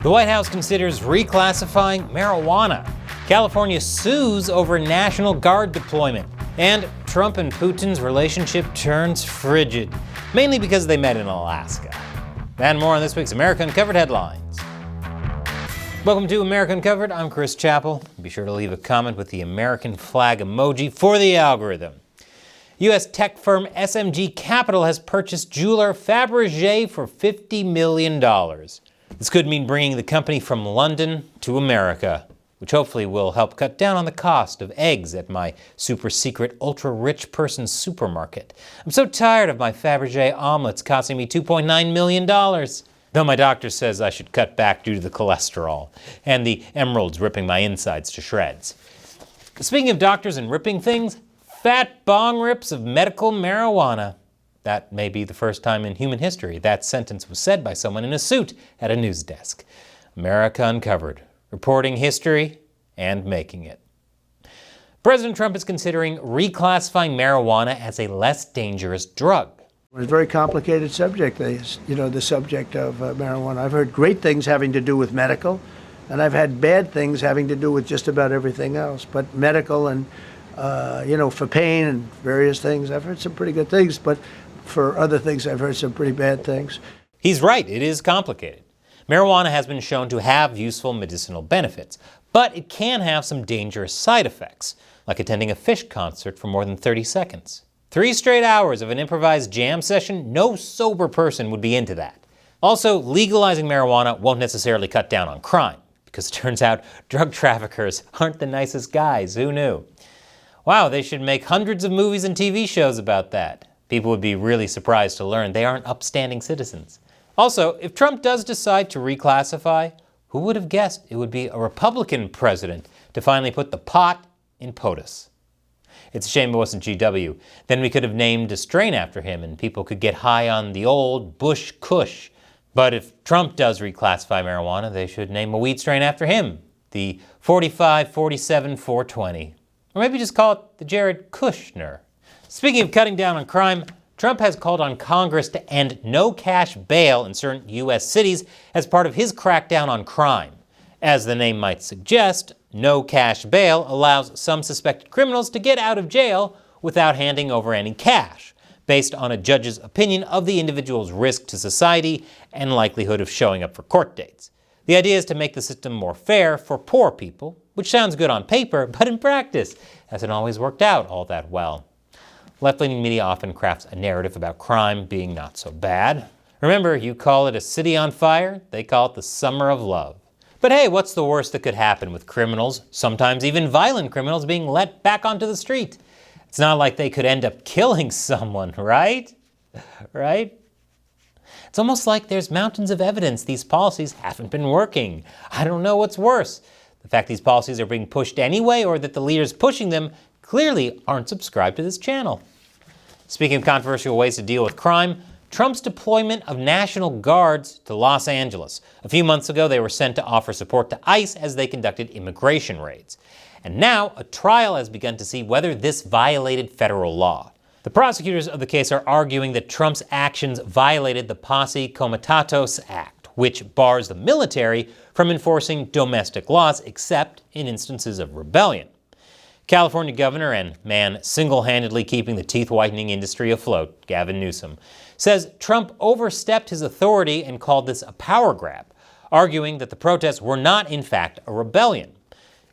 The White House considers reclassifying marijuana. California sues over National Guard deployment. And Trump and Putin's relationship turns frigid, mainly because they met in Alaska. And more on this week's America Uncovered headlines. Welcome to America Uncovered. I'm Chris Chappell. Be sure to leave a comment with the American flag emoji for the algorithm. U.S. tech firm SMG Capital has purchased jeweler Fabergé for $50 million. This could mean bringing the company from London to America, which hopefully will help cut down on the cost of eggs at my super secret ultra-rich person's supermarket. I'm so tired of my Fabergé omelets costing me $2.9 million. Though my doctor says I should cut back due to the cholesterol and the emeralds ripping my insides to shreds. Speaking of doctors and ripping things, fat bong rips of medical marijuana. That may be the first time in human history that sentence was said by someone in a suit at a news desk. America Uncovered, reporting history and making it. President Trump is considering reclassifying marijuana as a less dangerous drug. It's a very complicated subject, the subject of marijuana. I've heard great things having to do with medical, and I've had bad things having to do with just about everything else. But medical and, for pain and various things, I've heard some pretty good things. But for other things, I've heard some pretty bad things. He's right, it is complicated. Marijuana has been shown to have useful medicinal benefits, but it can have some dangerous side effects, like attending a Fish concert for more than 30 seconds. 3 straight hours of an improvised jam session, no sober person would be into that. Also, legalizing marijuana won't necessarily cut down on crime, because it turns out drug traffickers aren't the nicest guys. Who knew? Wow, they should make hundreds of movies and TV shows about that. People would be really surprised to learn they aren't upstanding citizens. Also, if Trump does decide to reclassify, who would have guessed it would be a Republican president to finally put the pot in POTUS? It's a shame it wasn't GW. Then we could have named a strain after him and people could get high on the old Bush Kush. But if Trump does reclassify marijuana, they should name a weed strain after him, the 45-47-420. Or maybe just call it the Jared Kushner. Speaking of cutting down on crime, Trump has called on Congress to end no-cash bail in certain U.S. cities as part of his crackdown on crime. As the name might suggest, no-cash bail allows some suspected criminals to get out of jail without handing over any cash, based on a judge's opinion of the individual's risk to society and likelihood of showing up for court dates. The idea is to make the system more fair for poor people, which sounds good on paper, but in practice hasn't always worked out all that well. Left-leaning media often crafts a narrative about crime being not so bad. Remember, you call it a city on fire, they call it the summer of love. But hey, what's the worst that could happen with criminals, sometimes even violent criminals, being let back onto the street? It's not like they could end up killing someone, right? Right? It's almost like there's mountains of evidence these policies haven't been working. I don't know what's worse. The fact these policies are being pushed anyway, or that the leaders pushing them clearly aren't subscribed to this channel. Speaking of controversial ways to deal with crime, Trump's deployment of National Guards to Los Angeles. A few months ago, they were sent to offer support to ICE as they conducted immigration raids. And now, a trial has begun to see whether this violated federal law. The prosecutors of the case are arguing that Trump's actions violated the Posse Comitatus Act, which bars the military from enforcing domestic laws except in instances of rebellion. California governor and man single-handedly keeping the teeth-whitening industry afloat, Gavin Newsom, says Trump overstepped his authority and called this a power grab, arguing that the protests were not, in fact, a rebellion.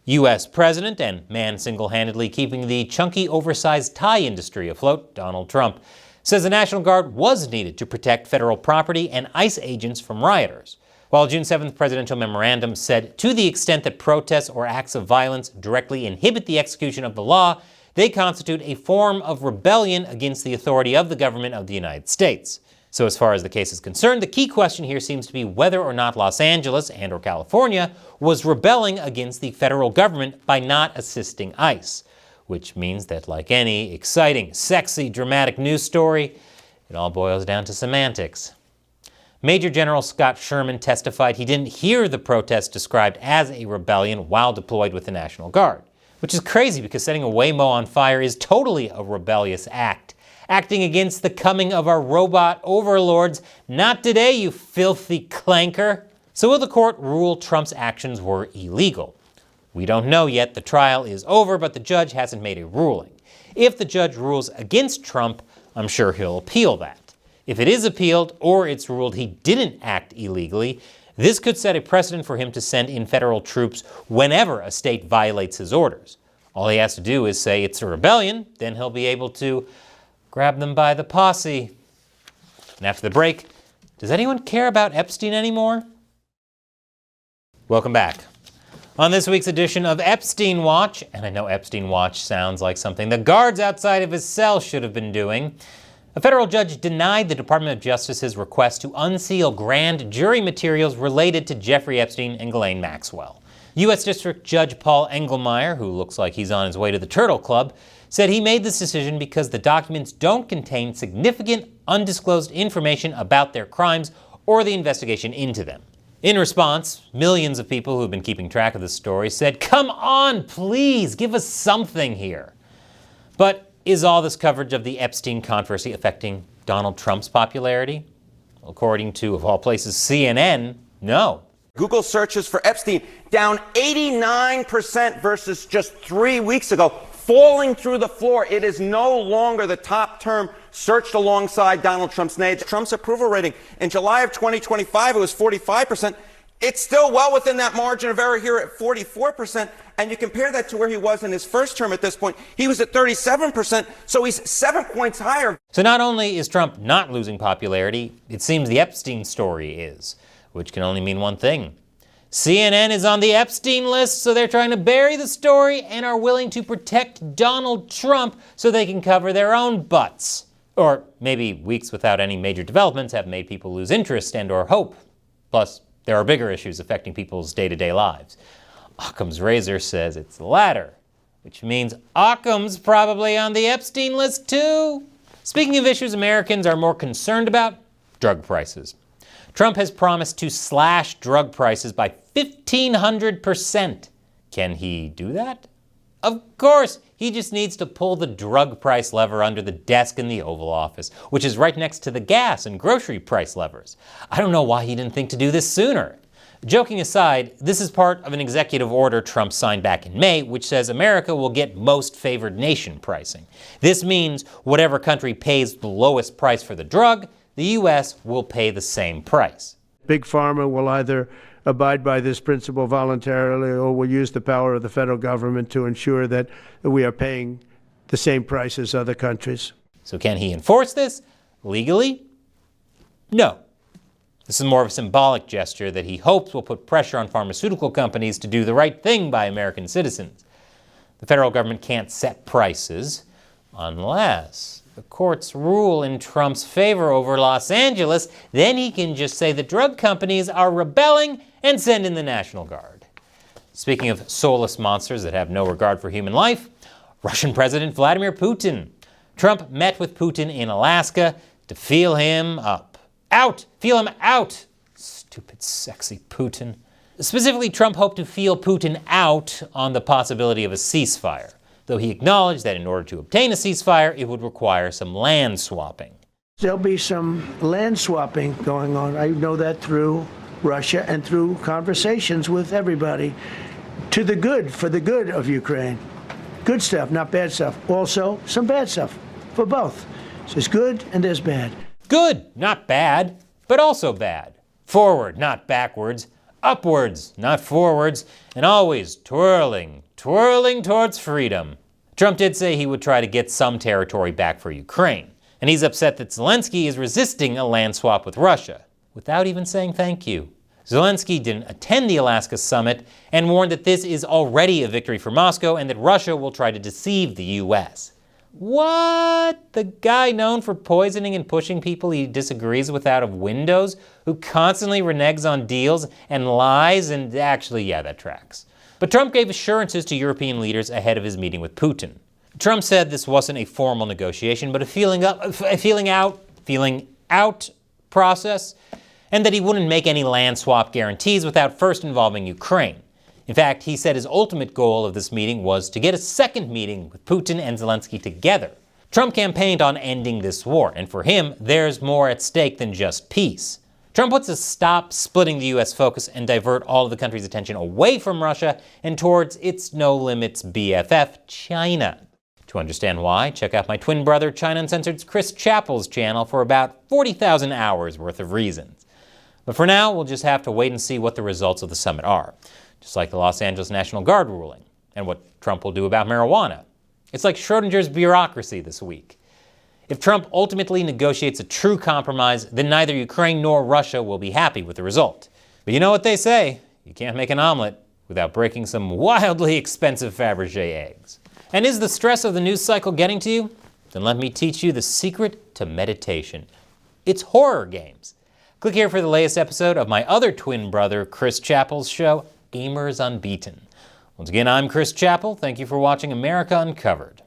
U.S. President and man single-handedly keeping the chunky, oversized tie industry afloat, Donald Trump, says the National Guard was needed to protect federal property and ICE agents from rioters. While June 7th presidential memorandum said to the extent that protests or acts of violence directly inhibit the execution of the law, they constitute a form of rebellion against the authority of the government of the United States. So as far as the case is concerned, the key question here seems to be whether or not Los Angeles and or California was rebelling against the federal government by not assisting ICE. Which means that like any exciting, sexy, dramatic news story, it all boils down to semantics. Major General Scott Sherman testified he didn't hear the protest described as a rebellion while deployed with the National Guard, which is crazy because setting a Waymo on fire is totally a rebellious act. acting against the coming of our robot overlords. Not today, you filthy clanker. So will the court rule Trump's actions were illegal? We don't know yet. The trial is over, but the judge hasn't made a ruling. If the judge rules against Trump, I'm sure he'll appeal that. If it is appealed, or it's ruled he didn't act illegally, this could set a precedent for him to send in federal troops whenever a state violates his orders. All he has to do is say it's a rebellion, then he'll be able to grab them by the posse. And after the break, does anyone care about Epstein anymore? Welcome back. On this week's edition of Epstein Watch, and I know Epstein Watch sounds like something the guards outside of his cell should have been doing, a federal judge denied the Department of Justice's request to unseal grand jury materials related to Jeffrey Epstein and Ghislaine Maxwell. U.S. District Judge Paul Engelmeyer, who looks like he's on his way to the Turtle Club, said he made this decision because the documents don't contain significant undisclosed information about their crimes or the investigation into them. In response, millions of people who've been keeping track of this story said, "Come on, please, give us something here." But is all this coverage of the Epstein controversy affecting Donald Trump's popularity? According to, of all places, CNN, no. Google searches for Epstein down 89% versus just 3 weeks ago, falling through the floor. It is no longer the top term searched alongside Donald Trump's name. Trump's approval rating in July of 2025, it was 45%. It's still well within that margin of error here at 44%. And you compare that to where he was in his first term at this point, he was at 37%, so he's 7 points higher. So not only is Trump not losing popularity, it seems the Epstein story is, which can only mean one thing. CNN is on the Epstein list, so they're trying to bury the story and are willing to protect Donald Trump so they can cover their own butts. Or maybe weeks without any major developments have made people lose interest and or hope. Plus, there are bigger issues affecting people's day-to-day lives. Occam's razor says it's the latter, which means Occam's probably on the Epstein list too. Speaking of issues Americans are more concerned about, drug prices. Trump has promised to slash drug prices by 1,500%. Can he do that? Of course, he just needs to pull the drug price lever under the desk in the Oval Office, which is right next to the gas and grocery price levers. I don't know why he didn't think to do this sooner. Joking aside, this is part of an executive order Trump signed back in May, which says America will get most favored nation pricing. This means whatever country pays the lowest price for the drug, the U.S. will pay the same price. Big Pharma will either abide by this principle voluntarily or will use the power of the federal government to ensure that we are paying the same price as other countries. So can he enforce this legally? No. This is more of a symbolic gesture that he hopes will put pressure on pharmaceutical companies to do the right thing by American citizens. The federal government can't set prices unless the courts rule in Trump's favor over Los Angeles. Then he can just say the drug companies are rebelling and send in the National Guard. Speaking of soulless monsters that have no regard for human life, Russian President Vladimir Putin. Trump met with Putin in Alaska to feel him up. Feel him out! Stupid, sexy Putin. Specifically, Trump hoped to feel Putin out on the possibility of a ceasefire, though he acknowledged that in order to obtain a ceasefire, it would require some land swapping. There'll be some land swapping going on. I know that through Russia and through conversations with everybody. To the good, for the good of Ukraine. Good stuff, not bad stuff. Also, some bad stuff for both. So there's good and there's bad. Good, not bad, but also bad. Forward, not backwards. Upwards, not forwards. And always twirling towards freedom. Trump did say he would try to get some territory back for Ukraine. And he's upset that Zelensky is resisting a land swap with Russia, without even saying thank you. Zelensky didn't attend the Alaska summit and warned that this is already a victory for Moscow and that Russia will try to deceive the U.S. What? The guy known for poisoning and pushing people he disagrees with out of windows, who constantly reneges on deals and lies, and actually, yeah, that tracks. But Trump gave assurances to European leaders ahead of his meeting with Putin. Trump said this wasn't a formal negotiation, but a feeling out process, and that he wouldn't make any land swap guarantees without first involving Ukraine. In fact, he said his ultimate goal of this meeting was to get a second meeting with Putin and Zelensky together. Trump campaigned on ending this war, and for him, there's more at stake than just peace. Trump wants to stop splitting the U.S. focus and divert all of the country's attention away from Russia and towards its no-limits BFF, China. To understand why, check out my twin brother, China Uncensored's Chris Chappell's channel for about 40,000 hours worth of reasons. But for now, we'll just have to wait and see what the results of the summit are. Just like the Los Angeles National Guard ruling, and what Trump will do about marijuana. It's like Schrodinger's bureaucracy this week. If Trump ultimately negotiates a true compromise, then neither Ukraine nor Russia will be happy with the result. But you know what they say, you can't make an omelet without breaking some wildly expensive Fabergé eggs. And is the stress of the news cycle getting to you? Then let me teach you the secret to meditation. It's horror games. Click here for the latest episode of my other twin brother, Chris Chappell's show, Gamers Unbeaten. Once again, I'm Chris Chappell. Thank you for watching America Uncovered.